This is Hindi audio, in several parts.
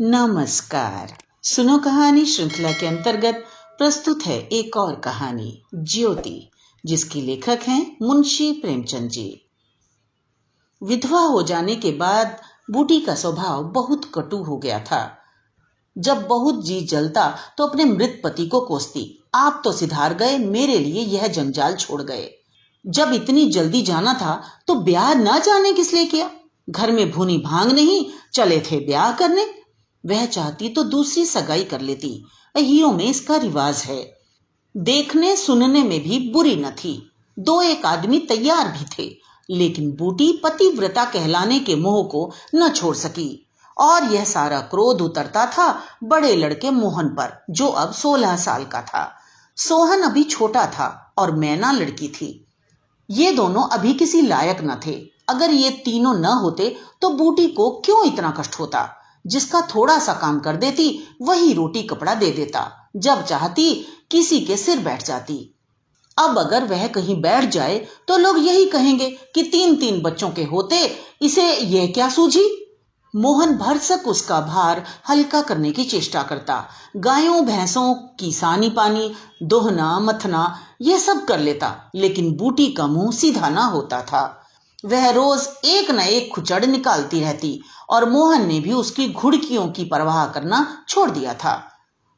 नमस्कार। सुनो कहानी श्रृंखला के अंतर्गत प्रस्तुत है एक और कहानी ज्योति, जिसके लेखक हैं मुंशी प्रेमचंद जी। विधवा हो जाने के बाद बूटी का स्वभाव बहुत कटु हो गया था। जब बहुत जी जलता तो अपने मृत पति को कोसती, आप तो सिधार गए, मेरे लिए यह जंजाल छोड़ गए। जब इतनी जल्दी जाना था तो ब्याह ना जाने किस लिए किया। घर में भूनी भांग नहीं, चले थे ब्याह करने। वह चाहती तो दूसरी सगाई कर लेती, अहियों में इसका रिवाज है। देखने सुनने में भी बुरी न थी, दो एक आदमी तैयार भी थे, लेकिन बूटी पतिव्रता कहलाने के मोह को न छोड़ सकी। और यह सारा क्रोध उतरता था बड़े लड़के मोहन पर, जो अब 16 साल का था। सोहन अभी छोटा था और मैना लड़की थी। ये दोनों अभी किसी लायक न थे। अगर ये तीनों न होते तो बूटी को क्यों इतना कष्ट होता। जिसका थोड़ा सा काम कर देती वही रोटी कपड़ा दे देता, जब चाहती किसी के सिर बैठ जाती। अब अगर वह कहीं बैठ जाए तो लोग यही कहेंगे कि 3-3 बच्चों के होते इसे यह क्या सूझी। मोहन भरसक उसका भार हल्का करने की चेष्टा करता। गायों भैंसों की सानी पानी, दोहना मथना यह सब कर लेता, लेकिन बूटी का मुंह सीधा ना होता था। वह रोज एक न एक खुचड़ निकालती रहती और मोहन ने भी उसकी घुड़कियों की परवाह करना छोड़ दिया था।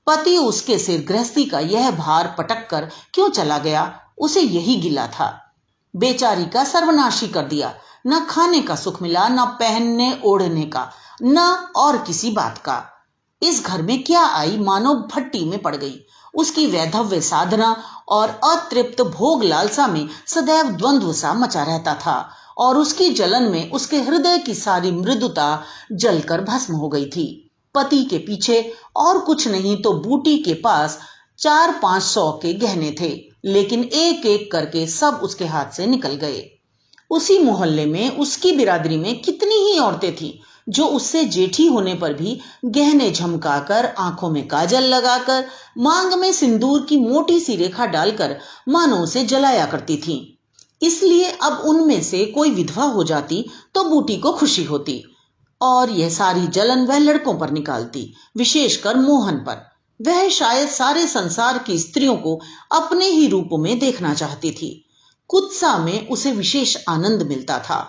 पति उसके सिर गृहस्थी का यह भार पटक कर क्यों चला गया, उसे यही गिला था। बेचारी का सर्वनाशी कर दिया। न खाने का सुख मिला, न पहनने ओढ़ने का, न और किसी बात का। इस घर में क्या आई, मानो भट्टी में पड़ गई। उसकी वैधव्य साधना और अतृप्त भोग लालसा में सदैव द्वंद्व सा मचा रहता था, और उसकी जलन में उसके हृदय की सारी मृदुता जलकर भस्म हो गई थी। पति के पीछे और कुछ नहीं तो बूटी के पास 400-500 के गहने थे, लेकिन एक एक करके सब उसके हाथ से निकल गए। उसी मोहल्ले में उसकी बिरादरी में कितनी ही औरतें थीं जो उससे जेठी होने पर भी गहने झमकाकर, आंखों में काजल लगाकर, मांग में सिंदूर की मोटी सी रेखा डालकर मानो उसे जलाया करती थीं। इसलिए अब उनमें से कोई विधवा हो जाती तो बूटी को खुशी होती, और यह सारी जलन वह लड़कों पर निकालती, विशेषकर मोहन पर। वह शायद सारे संसार की स्त्रियों को अपने ही रूप में देखना चाहती थी। कुत्सा में उसे विशेष आनंद मिलता था।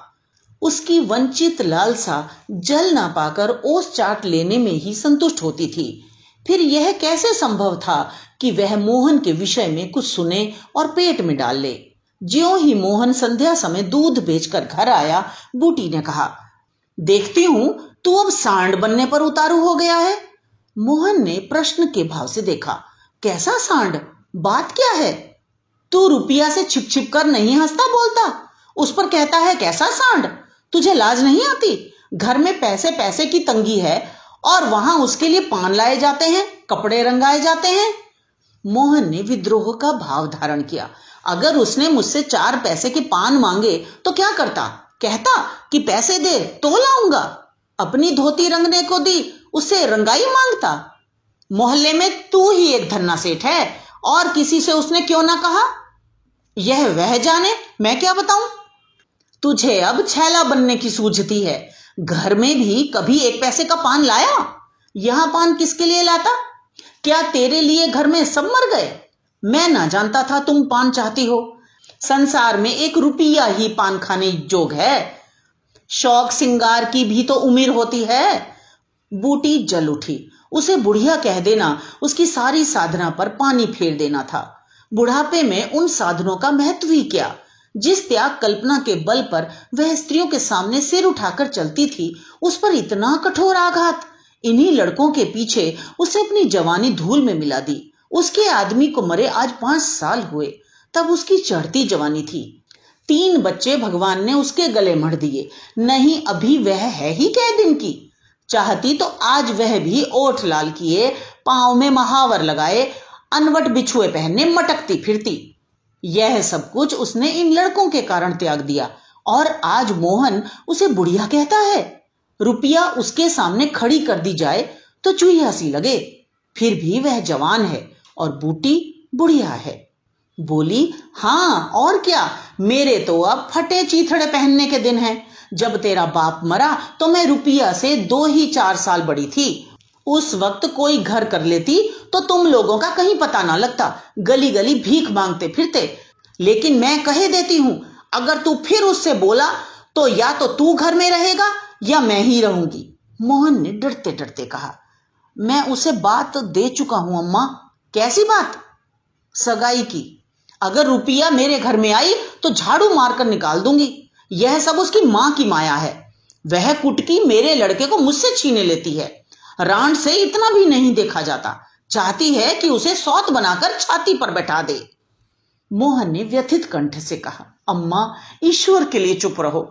उसकी वंचित लालसा जल ना पाकर ओस चाट लेने में ही संतुष्ट होती थी। फिर यह कैसे संभव था कि वह मोहन के विषय में कुछ सुने और पेट में डाल ले। ज्यों ही मोहन संध्या समय दूध बेचकर घर आया, बूटी ने कहा, देखती हूं तू अब सांड बनने पर उतारू हो गया है। मोहन ने प्रश्न के भाव से देखा। कैसा सांड? बात क्या है? तू रुपया से छिप छिप कर नहीं हंसता बोलता, उस पर कहता है कैसा सांड? तुझे लाज नहीं आती? घर में पैसे पैसे की तंगी है और वहां उसके लिए पान लाए जाते हैं, कपड़े रंगाए जाते हैं। मोहन ने विद्रोह का भाव धारण किया। अगर उसने मुझसे 4 पैसे के पान मांगे तो क्या करता? कहता कि पैसे दे तो लाऊंगा। अपनी धोती रंगने को दी, उससे रंगाई मांगता। मोहल्ले में तू ही एक धन्ना सेठ है, और किसी से उसने क्यों ना कहा? यह वह जाने, मैं क्या बताऊं। तुझे अब छैला बनने की सूझती है। घर में भी कभी 1 पैसे का पान लाया? यहां पान किसके लिए लाता? क्या तेरे लिए घर में सब मर गए? मैं ना जानता था तुम पान चाहती हो। संसार में 1 रुपया ही पान खाने जोग है। शौक सिंगार की भी तो उम्र होती है। बूटी जल उठी। उसे बुढ़िया कह देना उसकी सारी साधना पर पानी फेर देना था। बुढ़ापे में उन साधनों का महत्व ही क्या। जिस त्याग कल्पना के बल पर वह स्त्रियों के सामने सिर उठाकर चलती थी, उस पर इतना कठोर आघात। इन्हीं लड़कों के पीछे उसे अपनी जवानी धूल में मिला दी। उसके आदमी को मरे आज 5 साल हुए, तब उसकी चढ़ती जवानी थी। 3 बच्चे भगवान ने उसके गले मढ़ दिए। नहीं, अभी वह है ही कै दिन की। चाहती तो आज वह भी ओठ लाल किए, पांव में महावर लगाए, अनवट बिछुए पहनने मटकती फिरती। यह सब कुछ उसने इन लड़कों के कारण त्याग दिया, और आज मोहन उसे बुढ़िया कहता है। रुपया उसके सामने खड़ी कर दी जाए तो चुहिया सी लगे। फिर भी वह जवान है और बूटी बुढ़िया है। बोली, हाँ और क्या, मेरे तो अब फटे चीथड़े पहनने के दिन हैं। जब तेरा बाप मरा तो मैं रुपया से 2 ही 4 साल बड़ी थी। उस वक्त कोई घर कर लेती तो तुम लोगों का कहीं पता ना लगता, गली गली भीख मांगते फिरते। लेकिन मैं कहे देती हूं, अगर तू फिर उससे बोला तो या तो तू घर में रहेगा या मैं ही रहूंगी। मोहन ने डरते डरते कहा। मैं उसे बात दे चुका हूं अम्मा। कैसी बात? सगाई की। अगर रुपया मेरे घर में आई तो झाड़ू मारकर निकाल दूंगी। यह सब उसकी मां की माया है। वह कुटकी मेरे लड़के को मुझसे छीने लेती है। रांड से इतना भी नहीं देखा जाता। चाहती है कि उसे सौत बनाकर छाती पर बैठा दे। मोहन ने व्यथित कंठ से कहा, अम्मा ईश्वर के लिए चुप रहो।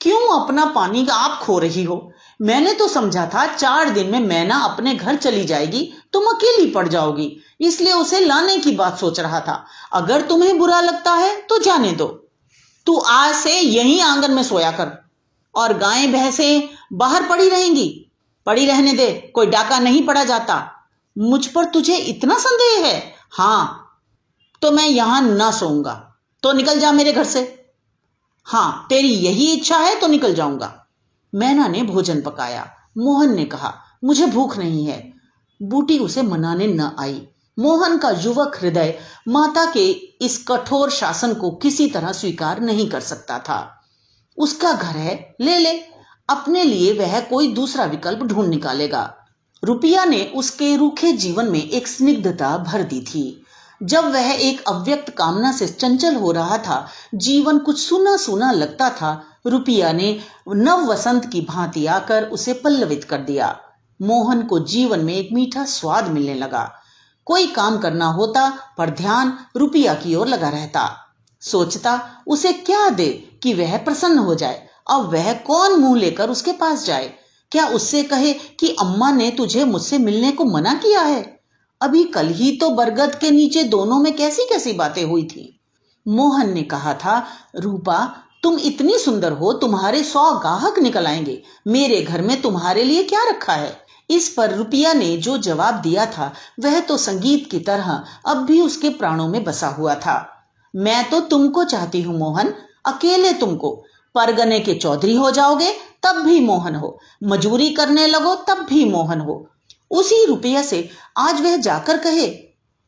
क्यों अपना पानी का आप खो रही हो? मैंने तो समझा था 4 दिन में मैना अपने घर चली जाएगी, तुम अकेली पड़ जाओगी, इसलिए उसे लाने की बात सोच रहा था। अगर तुम्हें बुरा लगता है तो जाने दो। तू आज से यहीं आंगन में सोया कर और गायें भैंसें बाहर पड़ी रहेंगी। पड़ी रहने दे, कोई डाका नहीं पड़ा जाता। मुझ पर तुझे इतना संदेह है? हाँ, तो मैं यहां ना सोऊंगा। तो निकल जा मेरे घर से। हाँ, तेरी यही इच्छा है तो निकल जाऊंगा। मैना ने भोजन पकाया। मोहन ने कहा, मुझे भूख नहीं है। बूटी उसे मनाने न आई। मोहन का युवक हृदय माता के इस कठोर शासन को किसी तरह स्वीकार नहीं कर सकता था। उसका घर है, ले ले। अपने लिए वह कोई दूसरा विकल्प ढूंढ निकालेगा। रुपया ने उसके रूखे जीवन में एक स्निग्धता भर दी थी। जब वह एक अव्यक्त कामना से चंचल हो रहा था, जीवन कुछ सूना सूना लगता था, रुपया ने नव वसंत की भांति आकर उसे पल्लवित कर दिया। मोहन को जीवन में एक मीठा स्वाद मिलने लगा। कोई काम करना होता पर ध्यान रुपया की ओर लगा रहता। सोचता उसे क्या दे कि वह प्रसन्न हो जाए। अब वह कौन मुंह लेकर उसके पास जाए? क्या उससे कहे कि अम्मा ने तुझे मुझसे मिलने को मना किया है? अभी कल ही तो बरगद के नीचे दोनों में कैसी कैसी बातें हुई थी। मोहन ने कहा था, रूपा तुम इतनी सुंदर हो, तुम्हारे 100 गाहक निकल आएंगे। मेरे घर में तुम्हारे लिए क्या रखा है? इस पर रुपया ने जो जवाब दिया था वह तो संगीत की तरह अब भी उसके प्राणों में बसा हुआ था। मैं तो तुमको चाहती हूं मोहन, अकेले तुमको। परगने के चौधरी हो जाओगे तब भी मोहन हो, मजूरी करने लगो तब भी मोहन हो। उसी रुपया से आज वह जाकर कहे,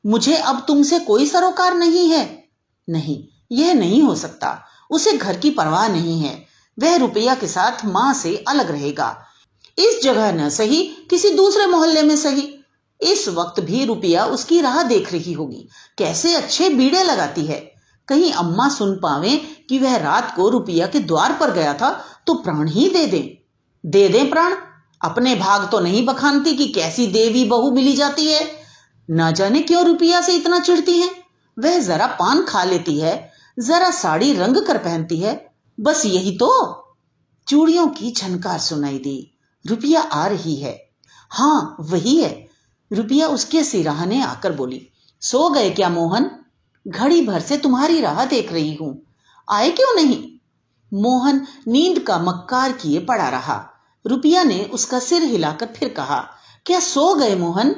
मुझे अब तुमसे कोई सरोकार नहीं है। नहीं, यह नहीं हो सकता। उसे घर की परवाह नहीं है। वह रुपया के साथ मां से अलग रहेगा। इस जगह न सही, किसी दूसरे मोहल्ले में सही। इस वक्त भी रुपया उसकी राह देख रही होगी। कैसे अच्छे बीड़े लगाती है। कहीं अम्मा सुन पावे कि वह रात को रुपया के द्वार पर गया था तो प्राण ही दे दें। दे दें प्राण। अपने भाग तो नहीं बखानती कि कैसी देवी बहू मिली जाती है। न जाने क्यों रुपया से इतना चिढ़ती है। वह जरा पान खा लेती है, जरा साड़ी रंग कर पहनती है, बस यही तो। चूड़ियों की झनकार सुनाई दी। रुपया आ रही है। हाँ, वही है। रुपया उसके सिराहने आकर बोली, सो गए क्या मोहन? घड़ी भर से तुम्हारी राह देख रही हूं, आए क्यों नहीं? मोहन नींद का मक्कार किए पड़ा रहा। रुपया ने उसका सिर हिलाकर फिर कहा, क्या सो गए मोहन?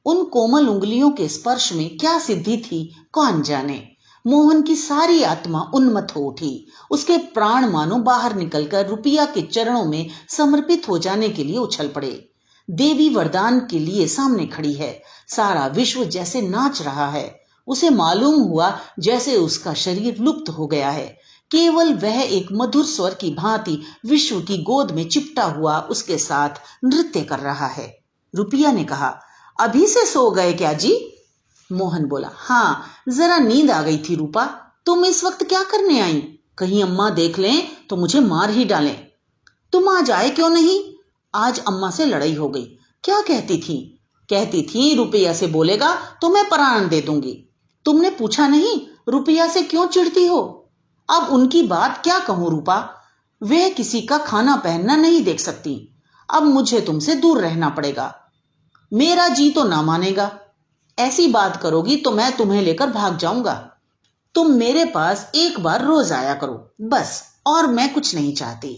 उन कोमल उंगलियों के स्पर्श में क्या सिद्धि थी कौन जाने। मोहन की सारी आत्मा उन्मत्त हो उठी। उसके प्राण मानो बाहर निकलकर रुपया के चरणों में समर्पित हो जाने के लिए उछल पड़े। देवी वरदान के लिए सामने खड़ी है। सारा विश्व जैसे नाच रहा है। उसे मालूम हुआ जैसे उसका शरीर लुप्त हो गया है। केवल वह एक मधुर स्वर की भांति विश्व की गोद में चिपटा हुआ उसके साथ नृत्य कर रहा है। रुपया ने कहा, अभी से सो गए क्या जी? मोहन बोला, हाँ, जरा नींद आ गई थी रूपा। तुम इस वक्त क्या करने आई? कहीं अम्मा देख लें तो मुझे मार ही डालें। तुम आज आए क्यों नहीं? आज अम्मा से लड़ाई हो गई। क्या कहती थी? कहती थी रुपया से बोलेगा तो मैं प्राण दे दूंगी। तुमने पूछा नहीं रुपया से क्यों चिढ़ती हो? अब उनकी बात क्या कहूं रूपा। वे किसी का खाना पहनना नहीं देख सकती। अब मुझे तुमसे दूर रहना पड़ेगा। मेरा जी तो ना मानेगा। ऐसी बात करोगी तो मैं तुम्हें लेकर भाग जाऊंगा। तुम मेरे पास एक बार रोज आया करो, बस, और मैं कुछ नहीं चाहती।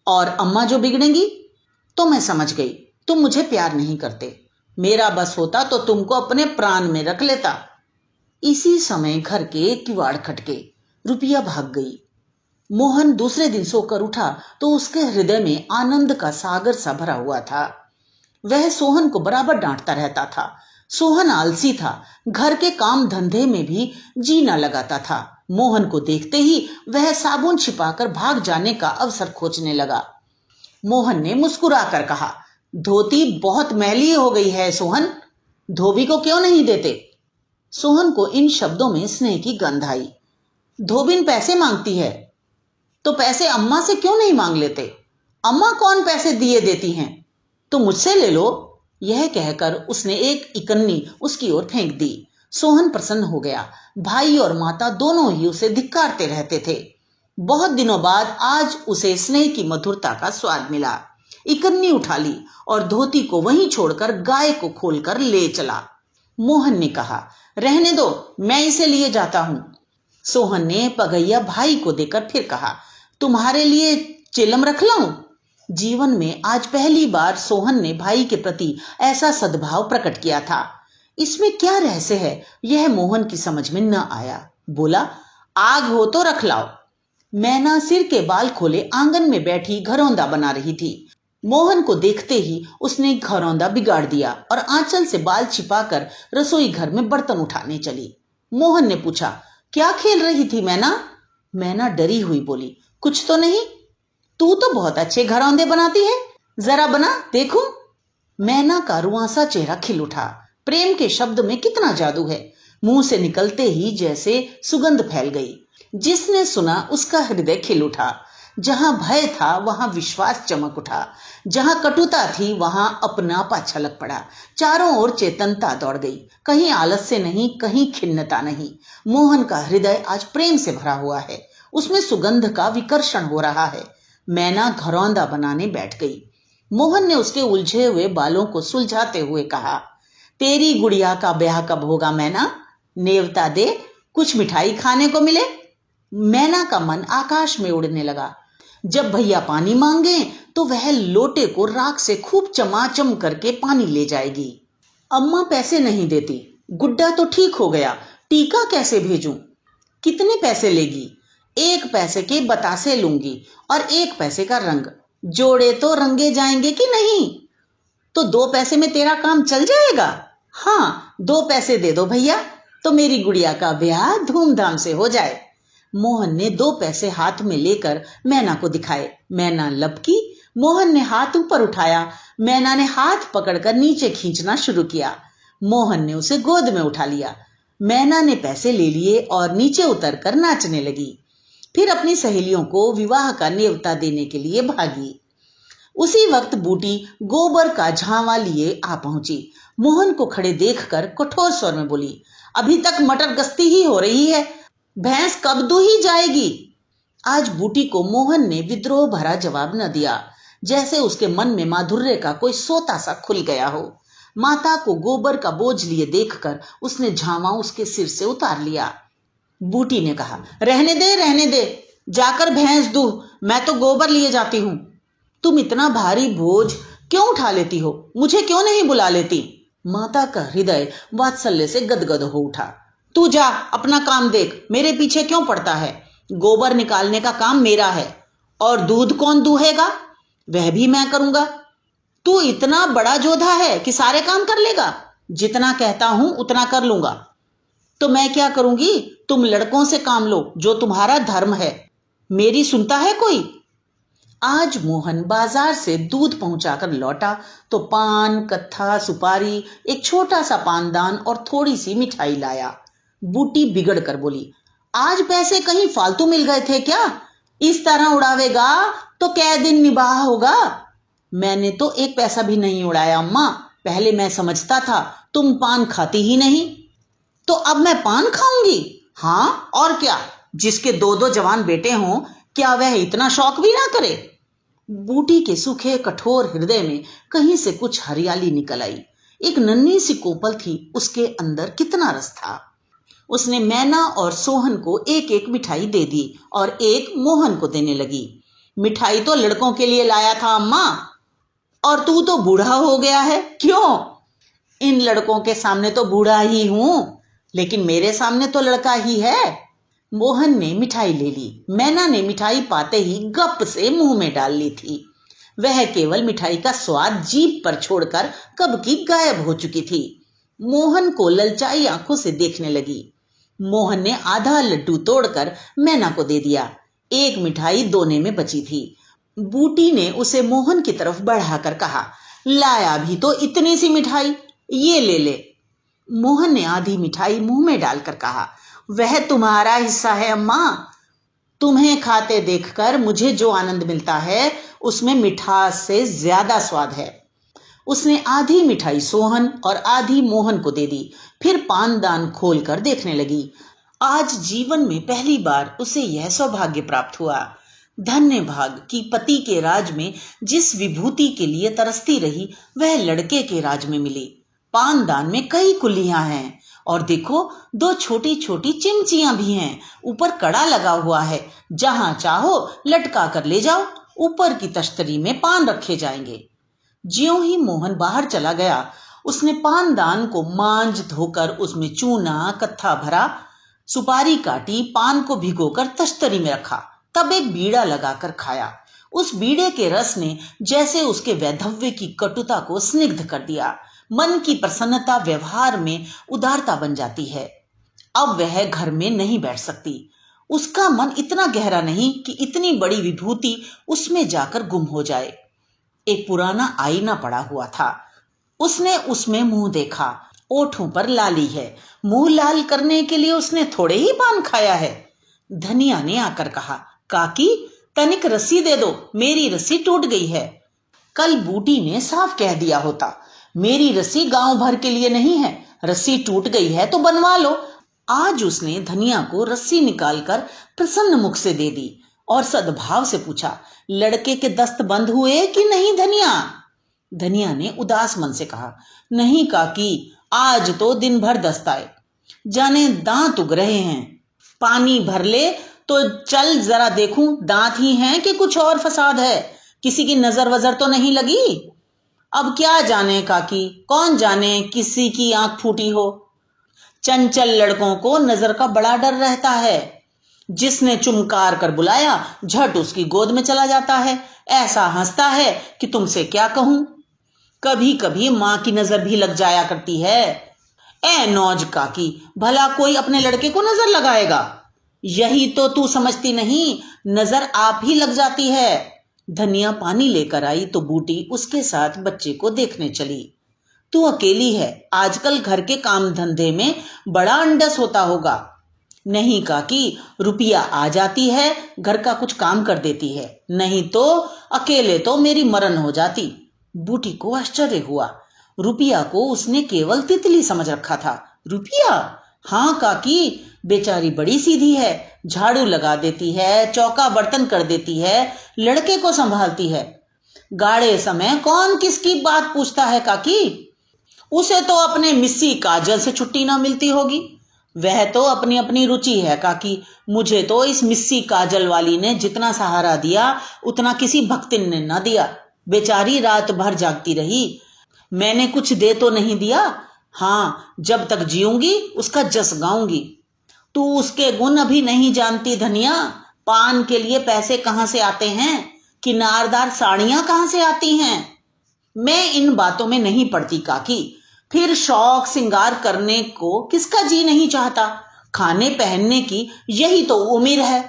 और अम्मा जो बिगड़ेंगी तो मैं समझ गई तुम मुझे प्यार नहीं करते। मेरा बस होता तो तुमको अपने प्राण में रख लेता। इसी समय घर के किवाड़ खटके। रुपया भाग गई। मोहन दूसरे दिन सोकर उठा तो उसके हृदय में आनंद का सागर सा भरा हुआ था। वह सोहन को बराबर डांटता रहता था। सोहन आलसी था, घर के काम धंधे में भी जी न लगाता था। मोहन को देखते ही वह साबुन छिपाकर भाग जाने का अवसर खोजने लगा। मोहन ने मुस्कुराकर कहा, धोती बहुत मैली हो गई है सोहन, धोबी को क्यों नहीं देते? सोहन को इन शब्दों में स्नेह की गंध आई। धोबिन पैसे मांगती है तो पैसे अम्मा से क्यों नहीं मांग लेते? अम्मा कौन पैसे दिए देती हैं, तो मुझसे ले लो। यह कहकर उसने एक इकन्नी उसकी ओर फेंक दी। सोहन प्रसन्न हो गया। भाई और माता दोनों ही उसे धिक्कारते रहते थे। बहुत दिनों बाद आज उसे स्नेह की मधुरता का स्वाद मिला। इकन्नी उठा ली और धोती को वहीं छोड़कर गाय को खोलकर ले चला। मोहन ने कहा, रहने दो, मैं इसे लिए जाता हूं। सोहन ने पगैया भाई को देकर फिर कहा, तुम्हारे लिए चिलम रख लाऊं? जीवन में आज पहली बार सोहन ने भाई के प्रति ऐसा सद्भाव प्रकट किया था। इसमें क्या रहस्य है, यह मोहन की समझ में न आया। बोला, आग हो तो रख लाओ। मैना सिर के बाल खोले आंगन में बैठी घरौंदा बना रही थी। मोहन को देखते ही उसने घरौंदा बिगाड़ दिया और आंचल से बाल छिपाकर रसोई घर में बर्तन उठाने चली। मोहन ने पूछा, क्या खेल रही थी मैना? मैना डरी हुई बोली, कुछ तो नहीं। तू तो बहुत अच्छे घरौंदे बनाती है, जरा बना देखूं। मैना का रुआंसा चेहरा खिल उठा। प्रेम के शब्द में कितना जादू है। मुंह से निकलते ही जैसे सुगंध फैल गई। जिसने सुना उसका हृदय खिल उठा। जहां भय था वहां विश्वास चमक उठा। जहां कटुता थी वहां अपनापा छलक पड़ा। चारों ओर चेतनता दौड़ गई। कहीं आलस्य नहीं, कहीं खिन्नता नहीं। मोहन का हृदय आज प्रेम से भरा हुआ है। उसमें सुगंध का विकर्षण हो रहा है। मैना घरौंदा बनाने बैठ गई। मोहन ने उसके उलझे हुए बालों को सुलझाते हुए कहा, तेरी गुड़िया का ब्याह कब होगा मैना? नेवता दे, कुछ मिठाई खाने को मिले। मैना का मन आकाश में उड़ने लगा। जब भैया पानी मांगे तो वह लोटे को राख से खूब चमाचम करके पानी ले जाएगी। अम्मा पैसे नहीं देती। गुड्डा तो ठीक हो गया, टीका कैसे भेजूं? कितने पैसे लेगी? 1 पैसे के बतासे लूंगी और 1 पैसे का रंग। जोड़े तो रंगे जाएंगे कि नहीं? तो 2 पैसे में तेरा काम चल जाएगा? हाँ, 2 पैसे दे दो भैया, तो मेरी गुड़िया का ब्याह धूमधाम से हो जाए। मोहन ने 2 पैसे हाथ में लेकर मैना को दिखाए। मैना लपकी। मोहन ने हाथ ऊपर उठाया। मैना ने हाथ पकड़कर नीचे खींचना शुरू किया। मोहन ने उसे गोद में उठा लिया। मैना ने पैसे ले लिए और नीचे उतरकर नाचने लगी। फिर अपनी सहेलियों को विवाह का न्योता देने के लिए भागी। उसी वक्त बूटी गोबर का झांवा लिए आ पहुंची। मोहन को खड़े देखकर कठोर स्वर में बोली, अभी तक मटर गश्ती ही हो रही है, भैंस कब दूही जाएगी? आज बूटी को मोहन ने विद्रोह भरा जवाब न दिया, जैसे उसके मन में माधुर्य का कोई सोता सा खुल गया हो। माता को गोबर का बोझ लिए देखकर उसने झांवा उसके सिर से उतार लिया। बूटी ने कहा, रहने दे, जाकर भैंस दूह, मैं तो गोबर लिए जाती हूं। तुम इतना भारी बोझ क्यों उठा लेती हो? मुझे क्यों नहीं बुला लेती? माता का हृदय वात्सल्य से गदगद हो उठा। तू जा, अपना काम देख, मेरे पीछे क्यों पड़ता है? गोबर निकालने का काम मेरा है। और दूध कौन दूहेगा? वह भी मैं करूंगा। तू इतना बड़ा जोधा है कि सारे काम कर लेगा? जितना कहता हूं उतना कर लूंगा। तो मैं क्या करूंगी? तुम लड़कों से काम लो, जो तुम्हारा धर्म है। मेरी सुनता है कोई? आज मोहन बाजार से दूध पहुंचाकर लौटा तो पान, कत्था, सुपारी, एक छोटा सा पानदान और थोड़ी सी मिठाई लाया। बूटी बिगड़ कर बोली, आज पैसे कहीं फालतू मिल गए थे क्या? इस तरह उड़ावेगा तो कै दिन निबाह होगा? मैंने तो 1 पैसा भी नहीं उड़ाया अम्मा। पहले मैं समझता था तुम पान खाती ही नहीं, तो अब मैं पान खाऊंगी? हाँ और क्या, जिसके 2-2 जवान बेटे हों, क्या वह इतना शौक भी ना करे? बूटी के सूखे कठोर हृदय में कहीं से कुछ हरियाली निकल आई। एक नन्ही सी कोपल थी, उसके अंदर कितना रस था। उसने मैना और सोहन को 1-1 मिठाई दे दी और एक मोहन को देने लगी। मिठाई तो लड़कों के लिए लाया था अम्मा, और तू तो बूढ़ा हो गया है। क्यों? इन लड़कों के सामने तो बूढ़ा ही हूं, लेकिन मेरे सामने तो लड़का ही है। मोहन ने मिठाई ले ली। मैना ने मिठाई पाते ही गप से मुंह में डाल ली थी। वह केवल मिठाई का स्वाद जीभ पर छोड़कर कब की गायब हो चुकी थी। मोहन को ललचाई आंखों से देखने लगी। मोहन ने आधा लड्डू तोड़कर मैना को दे दिया। एक मिठाई दोने में बची थी। बूटी ने उसे मोहन की तरफ बढ़ाकर कहा, लाया भी तो इतनी सी मिठाई, ये ले ले। मोहन ने आधी मिठाई मुंह में डालकर कहा, वह तुम्हारा हिस्सा है अम्मा। तुम्हें खाते देखकर मुझे जो आनंद मिलता है उसमें मिठास से ज्यादा स्वाद है। उसने आधी मिठाई सोहन और आधी मोहन को दे दी, फिर पानदान खोलकर देखने लगी। आज जीवन में पहली बार उसे यह सौभाग्य प्राप्त हुआ। धन्य भाग कि पति के राज में जिस विभूति के लिए तरसती रही वह लड़के के राज में मिली। पानदान में कई कुल्लियां हैं और देखो 2 छोटी छोटी चिमचियां भी हैं। ऊपर कड़ा लगा हुआ है, जहां चाहो लटका कर ले जाओ। ऊपर की तश्तरी में पान रखे जाएंगे। ज्यों ही मोहन बाहर चला गया, उसने पानदान को मांज धोकर उसमें चूना कत्था भरा, सुपारी काटी, पान को भिगोकर तश्तरी में रखा, तब एक बीड़ा लगाकर खाया। उस बीड़े के रस ने जैसे उसके वैधव्य की कटुता को स्निग्ध कर दिया। मन की प्रसन्नता व्यवहार में उदारता बन जाती है। अब वह घर में नहीं बैठ सकती। उसका मन इतना गहरा नहीं कि इतनी बड़ी विभूति उसमें जाकर गुम हो जाए। एक पुराना आईना पड़ा हुआ था। उसने उसमें मुंह देखा। ओठों पर लाली है। मुंह लाल करने के लिए उसने थोड़े ही पान खाया है। धनिया ने आकर कहा, काकी तनिक रस्सी दे दो, मेरी रस्सी टूट गई है। कल बूटी ने साफ कह दिया होता, मेरी रस्सी गांव भर के लिए नहीं है, रस्सी टूट गई है तो बनवा लो। आज उसने धनिया को रस्सी निकालकर प्रसन्न मुख से दे दी और सद्भाव से पूछा, लड़के के दस्त बंद हुए कि नहीं धनिया? धनिया ने उदास मन से कहा, नहीं काकी, आज तो दिन भर दस्त आए, जाने दांत उग रहे हैं। पानी भर ले तो चल जरा देखूं, दांत ही हैं कि कुछ और फसाद है, किसी की नजर वजर तो नहीं लगी? अब क्या जाने काकी, कौन जाने किसी की आंख फूटी हो। चंचल लड़कों को नजर का बड़ा डर रहता है। जिसने चुमकार कर बुलाया झट उसकी गोद में चला जाता है। ऐसा हंसता है कि तुमसे क्या कहूं। कभी कभी मां की नजर भी लग जाया करती है। ए नौज काकी, भला कोई अपने लड़के को नजर लगाएगा? यही तो तू समझती नहीं, नजर आप ही लग जाती है। धनिया पानी लेकर आई तो बूटी उसके साथ बच्चे को देखने चली। तू अकेली है, आजकल घर के काम धंधे में बड़ा अंडस होता होगा। नहीं काकी, रुपया आ जाती है, घर का कुछ काम कर देती है, नहीं तो अकेले तो मेरी मरण हो जाती। बूटी को आश्चर्य हुआ। रुपया को उसने केवल तितली समझ रखा था। रुपया? हाँ काकी, बेचारी बड़ी सीधी है, झाड़ू लगा देती है, चौका बर्तन कर देती है, लड़के को संभालती है। गाड़े समय कौन किसकी बात पूछता है काकी? उसे तो अपने मिस्सी काजल से छुट्टी ना मिलती होगी। वह तो अपनी अपनी रुचि है काकी। मुझे तो इस मिस्सी काजल वाली ने जितना सहारा दिया उतना किसी भक्तिन ने ना दिया। बेचारी रात भर जागती रही। मैंने कुछ दे तो नहीं दिया। हाँ, जब तक जीऊंगी उसका जस गाऊंगी। तू उसके गुण अभी नहीं जानती धनिया। पान के लिए पैसे कहां से आते हैं, किनारदार साड़ियां कहां से आती हैं। मैं इन बातों में नहीं पड़ती काकी। फिर शौक सिंगार करने को किसका जी नहीं चाहता। खाने पहनने की यही तो उम्र है।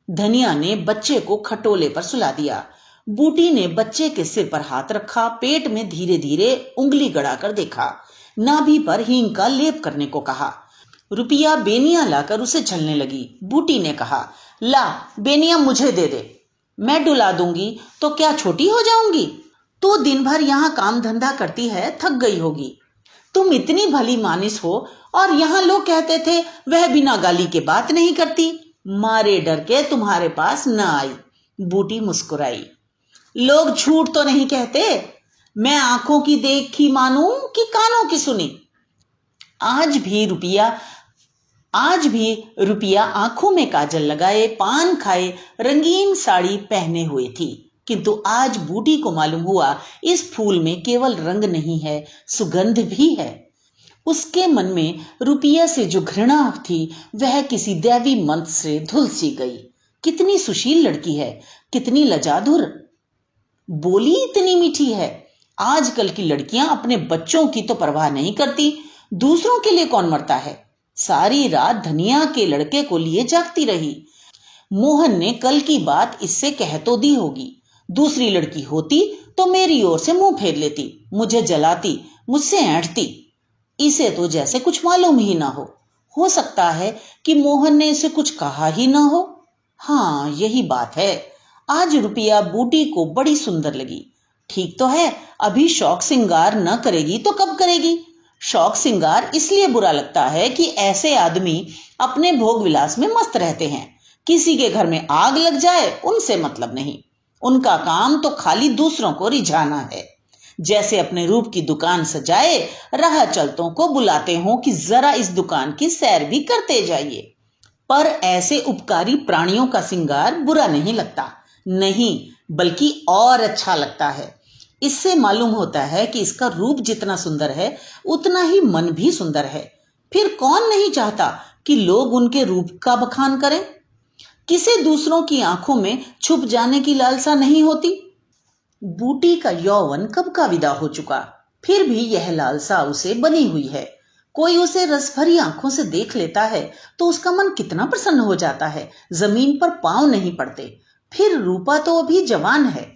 धनिया ने बच्चे को खटोले पर सुला दिया। बूटी ने बच्चे के सिर पर हाथ रखा, पेट में धीरे धीरे उंगली गड़ाकर देखा, नाभि पर हींग का लेप करने को कहा। रुपया बेनिया लाकर उसे झलने लगी। बूटी ने कहा, ला बेनिया मुझे दे दे, मैं डुला दूंगी तो क्या छोटी हो जाऊंगी? तू दिन भर यहाँ काम धंधा करती है, थक गई होगी। तुम इतनी भली मानिस हो और यहाँ लोग कहते थे वह बिना गाली के बात नहीं करती। मारे डर के तुम्हारे पास न आई। बूटी मुस्कुराई। लोग झूठ तो नहीं कहते। मैं आंखों की देखी मानूं कि कानों की सुनी? आज भी रुपया आंखों में काजल लगाए, पान खाए, रंगीन साड़ी पहने हुए थी। किंतु आज बूटी को मालूम हुआ इस फूल में केवल रंग नहीं है, सुगंध भी है। उसके मन में रुपया से जो घृणा थी वह किसी दैवी मंत्र से धुल सी गई। कितनी सुशील लड़की है, कितनी लजाधुर। बोली इतनी मीठी है। आजकल की लड़कियां अपने बच्चों की तो परवाह नहीं करती, दूसरों के लिए कौन मरता है। सारी रात धनिया के लड़के को लिए जागती रही। मोहन ने कल की बात इससे कह तो दी होगी। दूसरी लड़की होती तो मेरी ओर से मुंह फेर लेती, मुझे जलाती, मुझसे ऐंठती। इसे तो जैसे कुछ मालूम ही ना हो सकता है कि मोहन ने इसे कुछ कहा ही ना हो। हाँ, यही बात है। आज रुपया बूटी को बड़ी सुंदर लगी। ठीक तो है, अभी शौक सिंगार न करेगी तो कब करेगी। शौक सिंगार इसलिए बुरा लगता है कि ऐसे आदमी अपने भोग विलास में मस्त रहते हैं। किसी के घर में आग लग जाए उनसे मतलब नहीं। उनका काम तो खाली दूसरों को रिझाना है। जैसे अपने रूप की दुकान सजाए, राह चलतों को बुलाते हो कि जरा इस दुकान की सैर भी करते जाइए। पर ऐसे उपकारी प्राणियों का सिंगार बुरा नहीं लगता, नहीं बल्कि और अच्छा लगता है। इससे मालूम होता है कि इसका रूप जितना सुंदर है उतना ही मन भी सुंदर है। फिर कौन नहीं चाहता कि लोग उनके रूप का बखान करें। किसे दूसरों की आंखों में छुप जाने की लालसा नहीं होती। बूटी का यौवन कब का विदा हो चुका, फिर भी यह लालसा उसे बनी हुई है। कोई उसे रस भरी आंखों से देख लेता है तो उसका मन कितना प्रसन्न हो जाता है, जमीन पर पांव नहीं पड़ते। फिर रूपा तो अभी जवान है।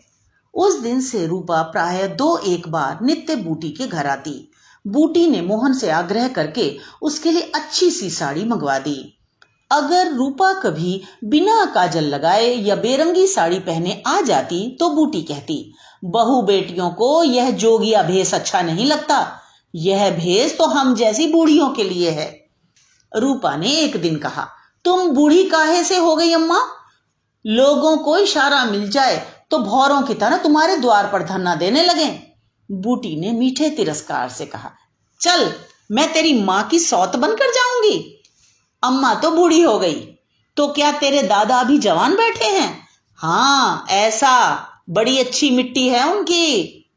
उस दिन से रूपा प्राय 2-1 बार नित्य बूटी के घर आती। बूटी ने मोहन से आग्रह करके उसके लिए अच्छी सी साड़ी मंगवा दी। अगर रूपा कभी बिना काजल लगाए या बेरंगी साड़ी पहने आ जाती तो बूटी कहती, बहू बेटियों को यह जोगिया भेष अच्छा नहीं लगता, यह भेष तो हम जैसी बूढ़ियों के लिए है। रूपा ने एक दिन कहा, तुम बूढ़ी काहे से हो गई अम्मा? लोगों को इशारा मिल जाए तो भौरों की तरह तुम्हारे द्वार पर धरना देने लगे। बूटी ने मीठे तिरस्कार से कहा, चल मैं तेरी माँ की सौत बनकर जाऊंगी। अम्मा तो बूढ़ी हो गई, तो क्या तेरे दादा अभी जवान बैठे हैं? हाँ ऐसा, बड़ी अच्छी मिट्टी है उनकी।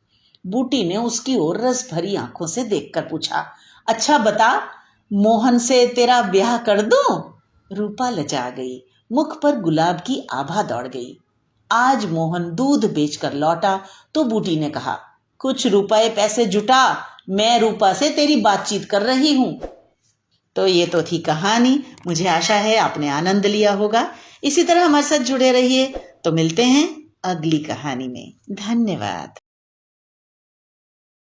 बूटी ने उसकी ओर रस भरी आंखों से देखकर पूछा, अच्छा बता, मोहन से तेरा ब्याह कर दूं? रूपा लजा गई, मुख पर गुलाब की आभा दौड़ गई। आज मोहन दूध बेचकर लौटा तो बूटी ने कहा, कुछ रुपए पैसे जुटा, मैं रूपा से तेरी बातचीत कर रही हूं। तो ये तो थी कहानी। मुझे आशा है आपने आनंद लिया होगा। इसी तरह हमारे साथ जुड़े रहिए। तो मिलते हैं अगली कहानी में। धन्यवाद।